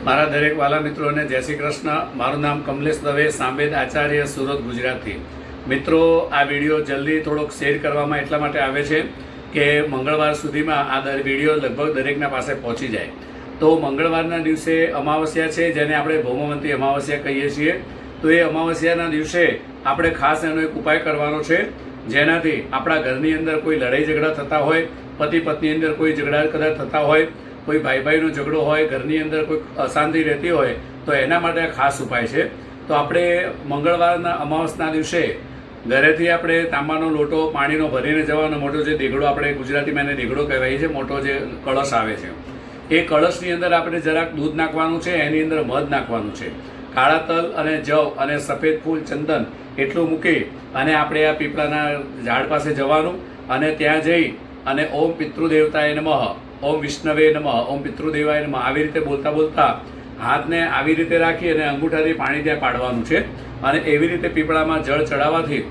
મારા દરેક વાલા મિત્રોને જય શ્રી કૃષ્ણ. મારું નામ કમલેશ દવે, સાંવેદ આચાર્ય, સુરત, ગુજરાતથી. મિત્રો, આ વિડીયો જલ્દી થોડોક શેર કરવામાં એટલા માટે આવે છે કે મંગળવાર સુધીમાં આ વિડીયો લગભગ દરેકના પાસે પહોંચી જાય. તો મંગળવારના દિવસે અમાવસ્યા છે, જેને આપણે ભૌમવંતી અમાવસ્યા કહીએ છીએ. તો એ અમાવસ્યાના દિવસે આપણે ખાસ એનો એક ઉપાય કરવાનો છે, જેનાથી આપણા ઘરની અંદર કોઈ લડાઈ ઝઘડા થતા હોય, પતિ પત્ની અંદર કોઈ ઝઘડા કદાચ થતા હોય, કોઈ ભાઈ ભાઈનો ઝઘડો હોય, ઘરની અંદર કોઈ અશાંતિ રહેતી હોય, તો એના માટે ખાસ ઉપાય છે. તો આપણે મંગળવારના અમાવસના દિવસે ઘરેથી આપણે તાંબાનો લોટો પાણીનો ભરીને જવાનો, મોટો જે દેઘડો, આપણે ગુજરાતીમાં એને દેઘડો કહેવાય છે, મોટો જે કળશ આવે છે, એ કળશની અંદર આપણે જરાક દૂધ નાખવાનું છે, એની અંદર મધ નાખવાનું છે, કાળા તલ અને જવ અને સફેદ ફૂલ, ચંદન એટલું મૂકી અને આપણે આ પીપળાના ઝાડ પાસે જવાનું અને ત્યાં જઈ અને ઓમ પિતૃદેવતાય નમઃ, ઓમ વિષ્ણવે નમઃ, ઓમ પિતૃદેવાય નમઃ આવી રીતે બોલતા બોલતા હાથને આવી રીતે રાખી અને અંગૂઠાથી પાણી ત્યાં પાડવાનું છે. અને એવી રીતે પીપળામાં જળ ચડાવવાથી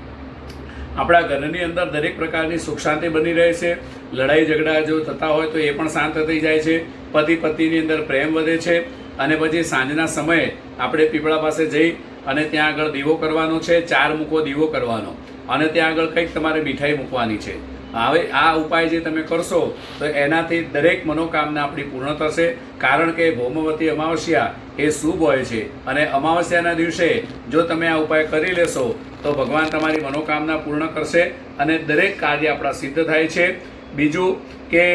આપણા ઘરની અંદર દરેક પ્રકારની સુખ શાંતિ બની રહે છે. લડાઈ ઝઘડા જો થતા હોય તો એ પણ શાંત થઈ જાય છે. પતિ પત્નીની અંદર પ્રેમ વધે છે. અને પછી સાંજના સમયે આપણે પીપળા પાસે જઈ અને ત્યાં આગળ દીવો કરવાનો છે, 4 મૂકો દીવો કરવાનો, અને ત્યાં આગળ કંઈક તમારે મીઠાઈ મૂકવાની છે. હવે આ ઉપાય જે તમે કરશો તો એનાથી દરેક મનોકામના આપણી પૂર્ણ થશે. કારણ કે ભૌમવતી અમાવસ્યા એ શુભ હોય છે અને અમાવસ્યાના દિવસે જો તમે આ ઉપાય કરી લેશો તો ભગવાન તમારી મનોકામના પૂર્ણ કરશે અને દરેક કાર્ય આપણા સિદ્ધ થાય છે. બીજું કે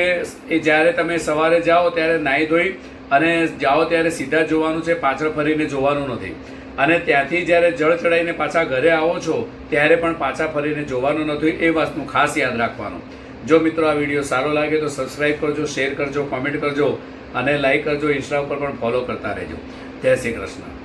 એ જ્યારે તમે સવારે જાઓ ત્યારે નાહી ધોઈ અને જાઓ ત્યારે સીધા જોવાનું છે, પાછળ ફરીને જોવાનું નથી. અને ત્યાંથી જ્યારે જળ ચડાવીને પાછા ઘરે આવો છો ત્યારે પણ પાછા ફરીને જોવાનું નથી. એ વાતનું ખાસ યાદ રાખવાનું. જો મિત્રો આ વિડીયો સારો લાગે તો સબસ્ક્રાઈબ કરજો, શેર કરજો, કોમેન્ટ કરજો અને લાઈક કરજો. ઇન્સ્ટા ઉપર પણ ફોલો કરતા રહેજો. જય શ્રી કૃષ્ણ.